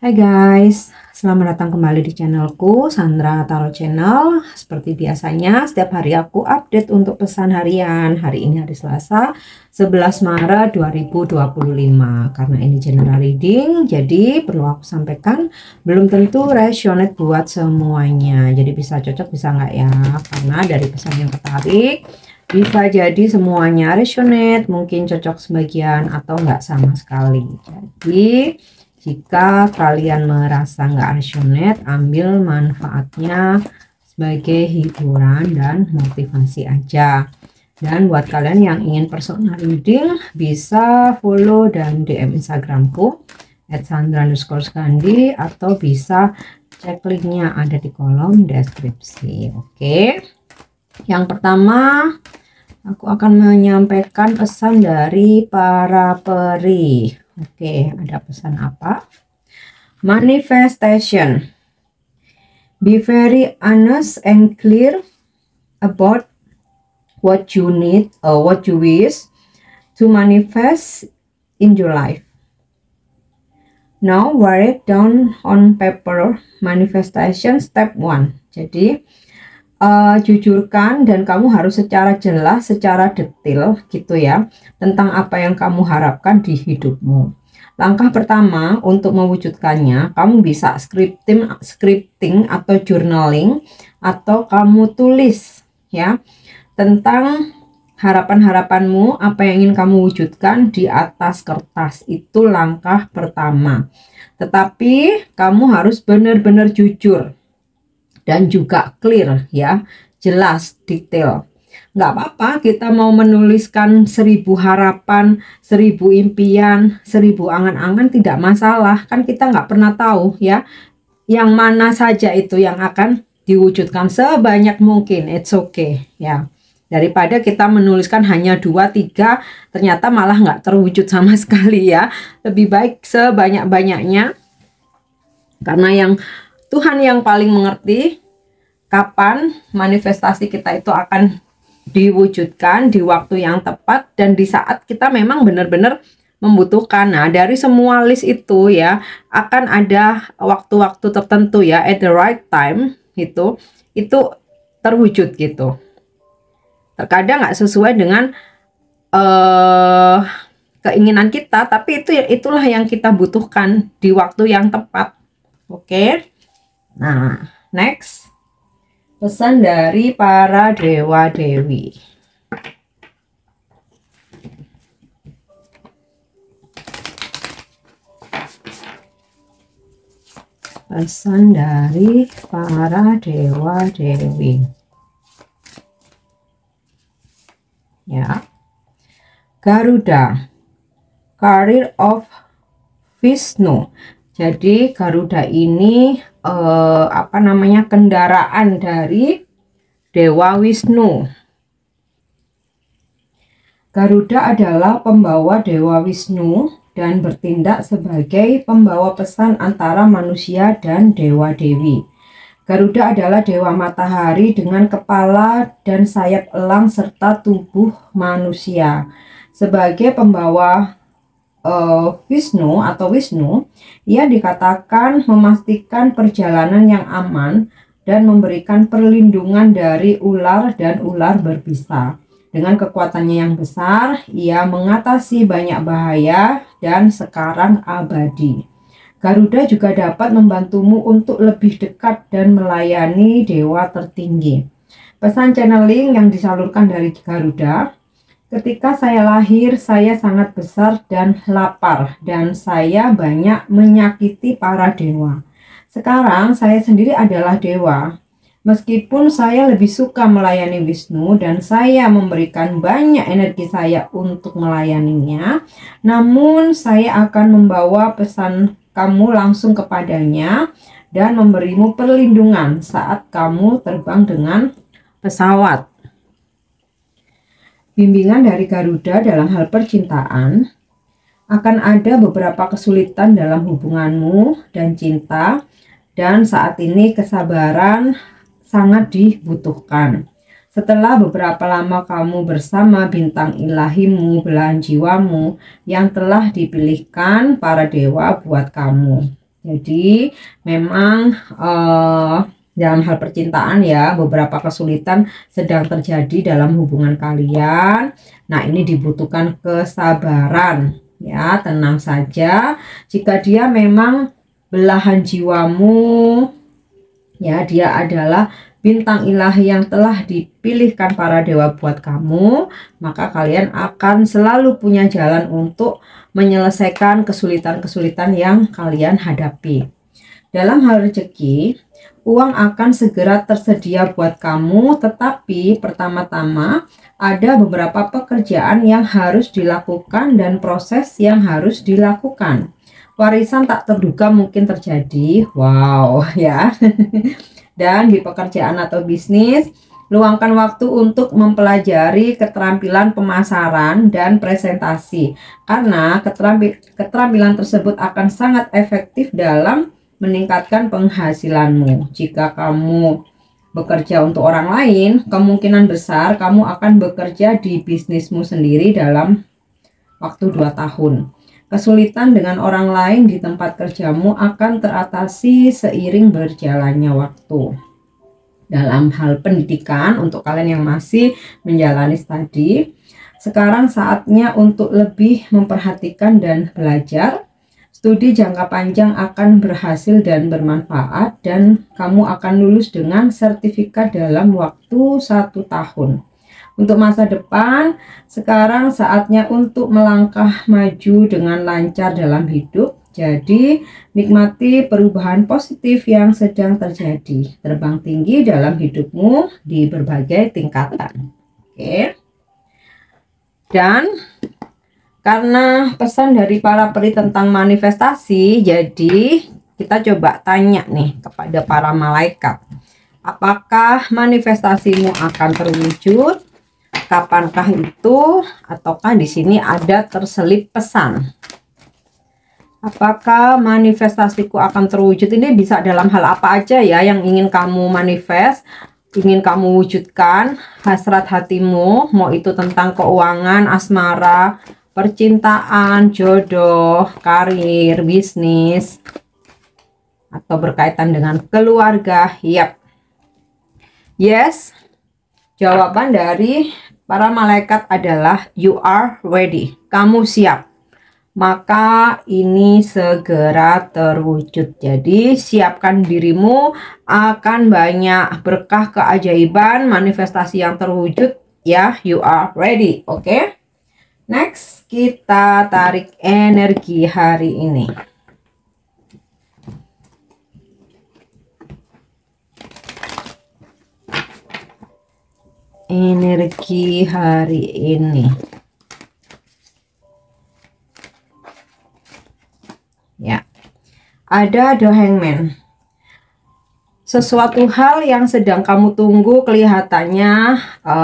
Hai guys, selamat datang kembali di channelku Sandra Tarot Channel. Seperti biasanya setiap hari aku update untuk pesan harian. Hari ini hari Selasa 11 Maret 2025. Karena ini general reading, jadi perlu aku sampaikan belum tentu resonate buat semuanya. Jadi bisa cocok bisa nggak ya, karena dari pesan yang tertarik bisa jadi semuanya resonate, mungkin cocok sebagian atau nggak sama sekali. Jadi jika kalian merasa nggak resonate, ambil manfaatnya sebagai hiburan dan motivasi aja. Dan buat kalian yang ingin personal reading, bisa follow dan DM Instagramku @sandra_skandi atau bisa cek linknya ada di kolom deskripsi. Oke. Yang pertama, aku akan menyampaikan pesan dari para peri. Oke, ada pesan apa? Manifestation. Be very honest and clear about what you need or what you wish to manifest in your life. Now write it down on paper. Manifestation step 1. Jadi jujurkan dan kamu harus secara jelas, secara detail gitu ya, tentang apa yang kamu harapkan di hidupmu. Langkah pertama untuk mewujudkannya, kamu bisa scripting atau journaling, atau kamu tulis ya tentang harapan-harapanmu, apa yang ingin kamu wujudkan di atas kertas. Itu langkah pertama. Tetapi kamu harus benar-benar jujur dan juga clear ya, jelas, detail. Nggak apa-apa kita mau menuliskan 1000 harapan, 1000 impian, 1000 angan-angan, tidak masalah. Kan kita nggak pernah tahu ya, yang mana saja itu yang akan diwujudkan. Sebanyak mungkin, it's okay ya. Daripada kita menuliskan hanya 2-3, ternyata malah nggak terwujud sama sekali ya. Lebih baik sebanyak-banyaknya. Karena Tuhan yang paling mengerti kapan manifestasi kita itu akan diwujudkan di waktu yang tepat dan di saat kita memang benar-benar membutuhkan. Nah, dari semua list itu ya, akan ada waktu-waktu tertentu ya, at the right time itu terwujud gitu. Terkadang nggak sesuai dengan keinginan kita, tapi itulah yang kita butuhkan di waktu yang tepat. Oke. Nah, next. Pesan dari para dewa-dewi. Pesan dari para dewa-dewi. Ya. Garuda. Career of Vishnu. Jadi Garuda ini kendaraan dari Dewa Wisnu. Garuda adalah pembawa Dewa Wisnu dan bertindak sebagai pembawa pesan antara manusia dan dewa-dewi. Garuda adalah dewa matahari dengan kepala dan sayap elang serta tubuh manusia. Sebagai pembawa Wisnu, ia dikatakan memastikan perjalanan yang aman dan memberikan perlindungan dari ular dan ular berbisa. Dengan kekuatannya yang besar, ia mengatasi banyak bahaya dan sekarang abadi. Garuda juga dapat membantumu untuk lebih dekat dan melayani dewa tertinggi. Pesan channeling yang disalurkan dari Garuda. Ketika saya lahir, saya sangat besar dan lapar, dan saya banyak menyakiti para dewa. Sekarang saya sendiri adalah dewa. Meskipun saya lebih suka melayani Wisnu dan saya memberikan banyak energi saya untuk melayaninya, namun saya akan membawa pesan kamu langsung kepadanya dan memberimu perlindungan saat kamu terbang dengan pesawat. Bimbingan dari Garuda dalam hal percintaan. Akan ada beberapa kesulitan dalam hubunganmu dan cinta, dan saat ini kesabaran sangat dibutuhkan. Setelah beberapa lama kamu bersama bintang ilahimu, belahan jiwamu yang telah dipilihkan para dewa buat kamu. Jadi memang dalam hal percintaan ya, beberapa kesulitan sedang terjadi dalam hubungan kalian. Nah, ini dibutuhkan kesabaran ya, tenang saja. Jika dia memang belahan jiwamu ya, dia adalah bintang ilahi yang telah dipilihkan para dewa buat kamu, maka kalian akan selalu punya jalan untuk menyelesaikan kesulitan-kesulitan yang kalian hadapi. Dalam hal rezeki, uang akan segera tersedia buat kamu, tetapi pertama-tama ada beberapa pekerjaan yang harus dilakukan dan proses yang harus dilakukan. Warisan tak terduga mungkin terjadi. Wow, ya. Dan di pekerjaan atau bisnis, luangkan waktu untuk mempelajari keterampilan pemasaran dan presentasi, karena keterampilan tersebut akan sangat efektif dalam meningkatkan penghasilanmu. Jika kamu bekerja untuk orang lain, kemungkinan besar kamu akan bekerja di bisnismu sendiri dalam waktu 2 tahun. Kesulitan dengan orang lain di tempat kerjamu akan teratasi seiring berjalannya waktu. Dalam hal pendidikan, untuk kalian yang masih menjalani studi, sekarang saatnya untuk lebih memperhatikan dan belajar. Studi jangka panjang akan berhasil dan bermanfaat, dan kamu akan lulus dengan sertifikat dalam waktu 1 tahun. Untuk masa depan, sekarang saatnya untuk melangkah maju dengan lancar dalam hidup. Jadi, nikmati perubahan positif yang sedang terjadi. Terbang tinggi dalam hidupmu di berbagai tingkatan. Oke. Dan karena pesan dari para peri tentang manifestasi, jadi kita coba tanya nih kepada para malaikat. Apakah manifestasimu akan terwujud? Kapankah itu? Ataukah di sini ada terselip pesan? Apakah manifestasiku akan terwujud? Ini bisa dalam hal apa aja ya yang ingin kamu manifest, ingin kamu wujudkan, hasrat hatimu, mau itu tentang keuangan, asmara, percintaan, jodoh, karir, bisnis, atau berkaitan dengan keluarga. Yap. Yes. Jawaban dari para malaikat adalah you are ready. Kamu siap. Maka ini segera terwujud. Jadi siapkan dirimu, akan banyak berkah, keajaiban, manifestasi yang terwujud ya. You are ready. Oke. Next, kita tarik energi hari ini. Energi hari ini. Ya. Ada The Hangman. Sesuatu hal yang sedang kamu tunggu kelihatannya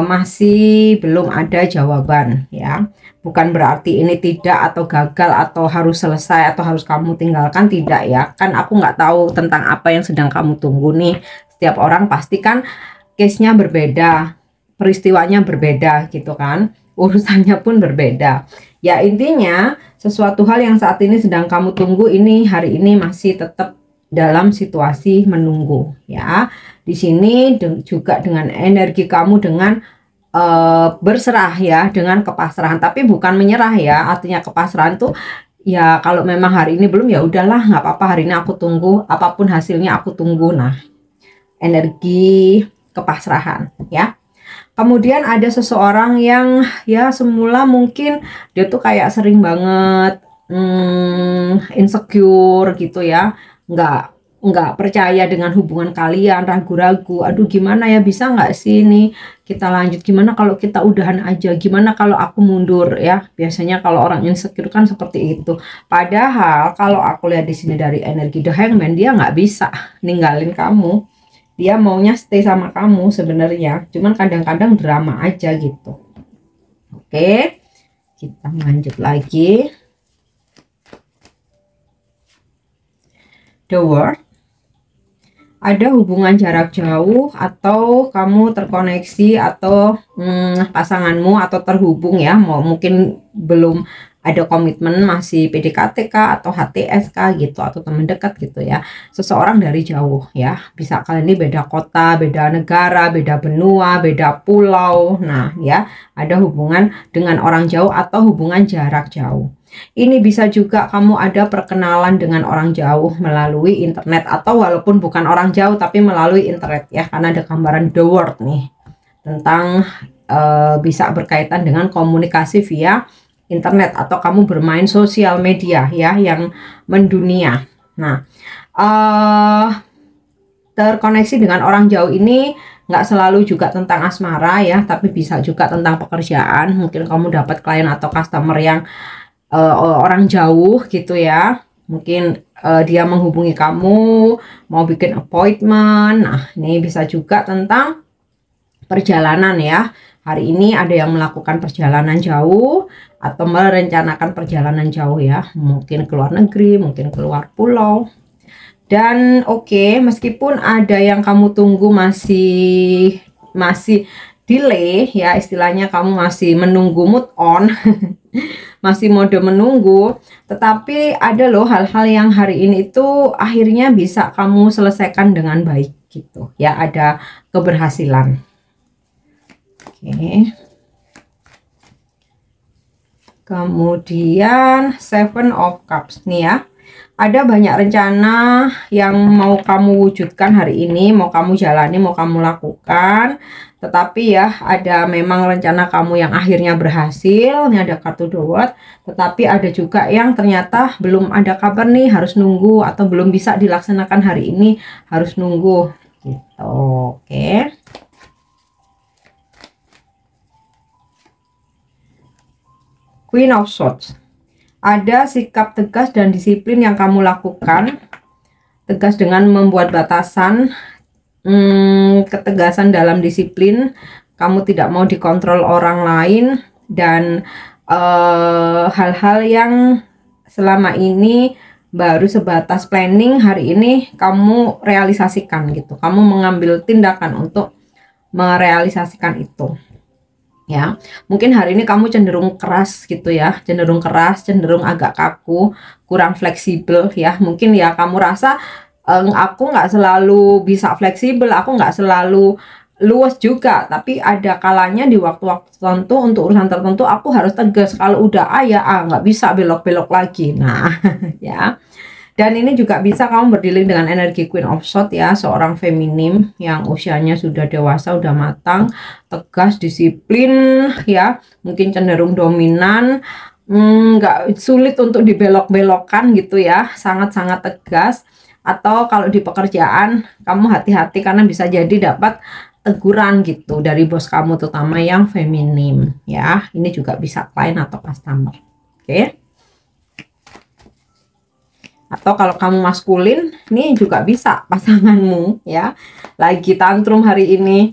masih belum ada jawaban ya. Bukan berarti ini tidak atau gagal atau harus selesai atau harus kamu tinggalkan, tidak ya. Kan aku nggak tahu tentang apa yang sedang kamu tunggu nih. Setiap orang pasti kan case-nya berbeda, peristiwanya berbeda gitu kan, urusannya pun berbeda. Ya intinya sesuatu hal yang saat ini sedang kamu tunggu ini hari ini masih tetap dalam situasi menunggu ya. Di sini juga dengan energi kamu dengan berserah ya, dengan kepasrahan, tapi bukan menyerah ya. Artinya kepasrahan tuh ya kalau memang hari ini belum ya udahlah nggak apa-apa, hari ini aku tunggu, apapun hasilnya aku tunggu. Nah, energi kepasrahan ya. Kemudian ada seseorang yang ya semula mungkin dia tuh kayak sering banget insecure gitu ya, nggak percaya dengan hubungan kalian, ragu-ragu, aduh gimana ya, bisa nggak sih ini kita lanjut, gimana kalau kita udahan aja, gimana kalau aku mundur ya. Biasanya kalau orang insecure kan seperti itu. Padahal kalau aku lihat di sini dari energi The Hangman, dia nggak bisa ninggalin kamu. Dia maunya stay sama kamu sebenarnya, cuman kadang-kadang drama aja gitu. Oke, kita lanjut lagi. The World. Ada hubungan jarak jauh atau kamu terkoneksi atau pasanganmu atau terhubung ya, mungkin belum ada komitmen masih PDKT kah atau HTS kah gitu, atau teman dekat gitu ya, seseorang dari jauh ya, bisa kalian ini beda kota, beda negara, beda benua, beda pulau. Nah ya, ada hubungan dengan orang jauh atau hubungan jarak jauh. Ini bisa juga kamu ada perkenalan dengan orang jauh melalui internet, atau walaupun bukan orang jauh tapi melalui internet ya, karena ada gambaran the world nih tentang bisa berkaitan dengan komunikasi via internet, atau kamu bermain sosial media ya yang mendunia. Nah, terkoneksi dengan orang jauh ini nggak selalu juga tentang asmara ya, tapi bisa juga tentang pekerjaan. Mungkin kamu dapat klien atau customer yang orang jauh gitu ya, mungkin dia menghubungi kamu mau bikin appointment. Nah ini bisa juga tentang perjalanan ya, hari ini ada yang melakukan perjalanan jauh atau merencanakan perjalanan jauh ya, mungkin keluar negeri, mungkin keluar pulau. Dan oke, meskipun ada yang kamu tunggu masih delay ya, istilahnya kamu masih menunggu move on masih mode menunggu, tetapi ada loh hal-hal yang hari ini itu akhirnya bisa kamu selesaikan dengan baik gitu ya, ada keberhasilan. Oke. Kemudian Seven of Cups nih ya, ada banyak rencana yang mau kamu wujudkan hari ini, mau kamu jalani, mau kamu lakukan. Tetapi ya, ada memang rencana kamu yang akhirnya berhasil. Ini ada kartu The World. Tetapi ada juga yang ternyata belum ada kabar nih, harus nunggu, atau belum bisa dilaksanakan hari ini, harus nunggu gitu. Oke. Queen of Swords. Ada sikap tegas dan disiplin yang kamu lakukan. Tegas dengan membuat batasan, ketegasan dalam disiplin. Kamu tidak mau dikontrol orang lain, dan hal-hal yang selama ini baru sebatas planning, hari ini kamu realisasikan gitu. Kamu mengambil tindakan untuk merealisasikan itu. Ya, mungkin hari ini kamu cenderung keras gitu ya, cenderung keras, cenderung agak kaku, kurang fleksibel ya. Mungkin ya kamu rasa aku nggak selalu bisa fleksibel, aku nggak selalu luas juga, tapi ada kalanya di waktu-waktu tertentu untuk urusan tertentu aku harus tegas. Kalau udah ya nggak bisa belok-belok lagi. Nah ya. Dan ini juga bisa kamu berdealing dengan energi Queen of Swords ya, seorang feminim yang usianya sudah dewasa, udah matang, tegas, disiplin ya, mungkin cenderung dominan, nggak sulit untuk dibelok-belokkan gitu ya, sangat-sangat tegas. Atau kalau di pekerjaan kamu hati-hati karena bisa jadi dapat teguran gitu dari bos kamu, terutama yang feminim ya. Ini juga bisa klien atau customer. Oke. Atau kalau kamu maskulin, ini juga bisa pasanganmu ya, lagi tantrum hari ini.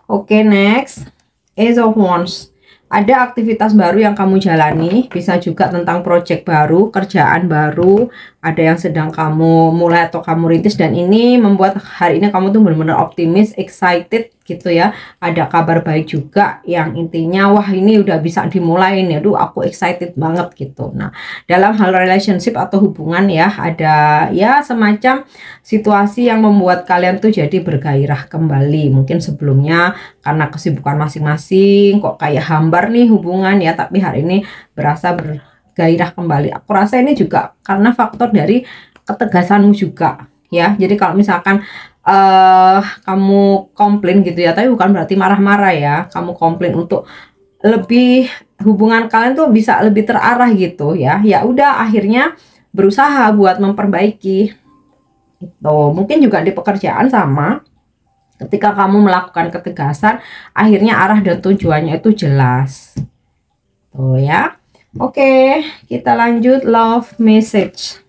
Oke, next, Ace of Wands. Ada aktivitas baru yang kamu jalani, bisa juga tentang project baru, kerjaan baru, ada yang sedang kamu mulai atau kamu rintis, dan ini membuat hari ini kamu tuh benar-benar optimis, excited gitu ya. Ada kabar baik juga yang intinya wah ini udah bisa dimulai nih, aduh aku excited banget gitu. Nah, dalam hal relationship atau hubungan ya, ada ya semacam situasi yang membuat kalian tuh jadi bergairah kembali. Mungkin sebelumnya karena kesibukan masing-masing kok kayak hambar nih hubungan ya, tapi hari ini berasa bergairah kembali. Aku rasa ini juga karena faktor dari ketegasanmu juga ya. Jadi kalau misalkan kamu komplain gitu ya, tapi bukan berarti marah-marah ya, kamu komplain untuk lebih hubungan kalian tuh bisa lebih terarah gitu ya. Ya udah akhirnya berusaha buat memperbaiki itu. Mungkin juga di pekerjaan sama, ketika kamu melakukan ketegasan akhirnya arah dan tujuannya itu jelas tuh ya. Oke, kita lanjut love message,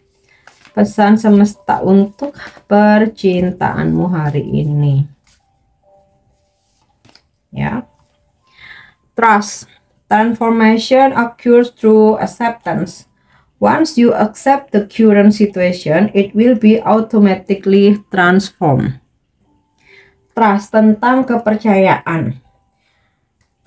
pesan semesta untuk percintaanmu hari ini ya. Trust, transformation occurs through acceptance. Once you accept the current situation, it will be automatically transformed. Trust, tentang kepercayaan.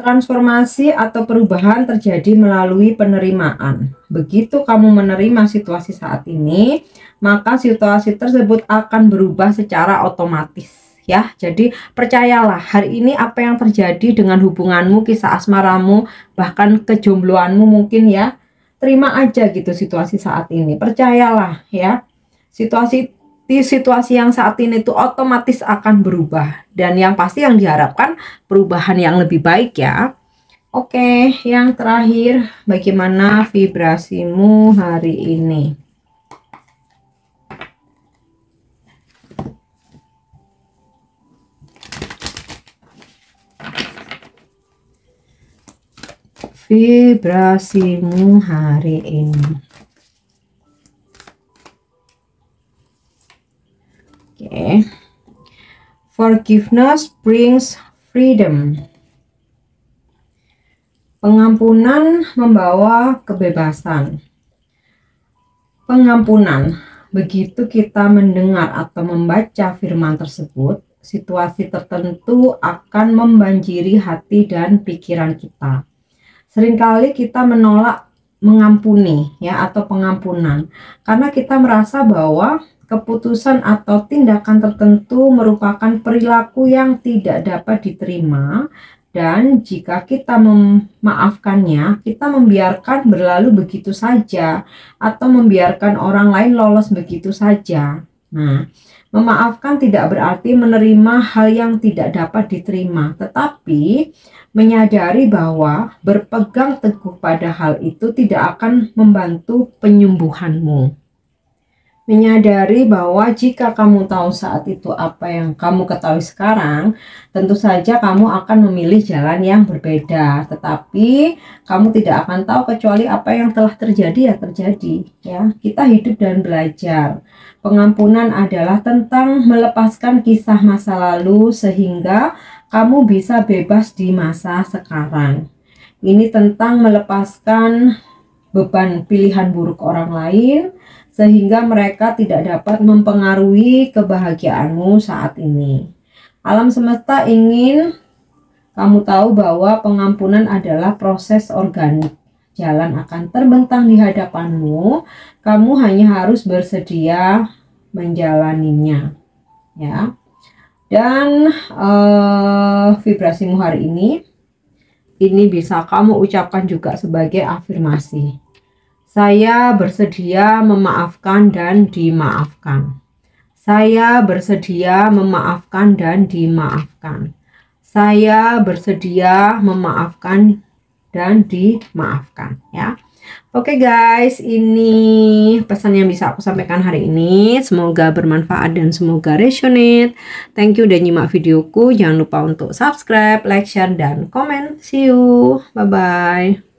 Transformasi atau perubahan terjadi melalui penerimaan. Begitu kamu menerima situasi saat ini, maka situasi tersebut akan berubah secara otomatis. Ya, jadi percayalah, hari ini apa yang terjadi dengan hubunganmu, kisah asmaramu, bahkan kejombloanmu mungkin ya, terima aja gitu situasi saat ini. Percayalah ya, situasi yang saat ini itu otomatis akan berubah, dan yang pasti yang diharapkan perubahan yang lebih baik ya. Oke, yang terakhir, bagaimana vibrasimu hari ini? Vibrasimu hari ini. Oke. Forgiveness brings freedom. Pengampunan membawa kebebasan. Pengampunan. Begitu kita mendengar atau membaca firman tersebut, situasi tertentu akan membanjiri hati dan pikiran kita. Seringkali kita menolak mengampuni ya, atau pengampunan, karena kita merasa bahwa keputusan atau tindakan tertentu merupakan perilaku yang tidak dapat diterima, dan jika kita memaafkannya, kita membiarkan berlalu begitu saja atau membiarkan orang lain lolos begitu saja. Nah, memaafkan tidak berarti menerima hal yang tidak dapat diterima, tetapi menyadari bahwa berpegang teguh pada hal itu tidak akan membantu penyembuhanmu. Menyadari bahwa jika kamu tahu saat itu apa yang kamu ketahui sekarang, tentu saja kamu akan memilih jalan yang berbeda. Tetapi kamu tidak akan tahu kecuali apa yang telah terjadi ya terjadi. Ya, kita hidup dan belajar. Pengampunan adalah tentang melepaskan kisah masa lalu sehingga kamu bisa bebas di masa sekarang. Ini tentang melepaskan beban pilihan buruk orang lain, sehingga mereka tidak dapat mempengaruhi kebahagiaanmu saat ini. Alam semesta ingin kamu tahu bahwa pengampunan adalah proses organik. Jalan akan terbentang di hadapanmu, kamu hanya harus bersedia menjalaninya. Ya. Dan vibrasimu hari ini bisa kamu ucapkan juga sebagai afirmasi. Saya bersedia memaafkan dan dimaafkan. Saya bersedia memaafkan dan dimaafkan. Saya bersedia memaafkan dan dimaafkan ya. Oke guys, ini pesan yang bisa aku sampaikan hari ini. Semoga bermanfaat dan semoga resonate. Thank you udah nyimak videoku. Jangan lupa untuk subscribe, like, share, dan komen. See you. Bye-bye.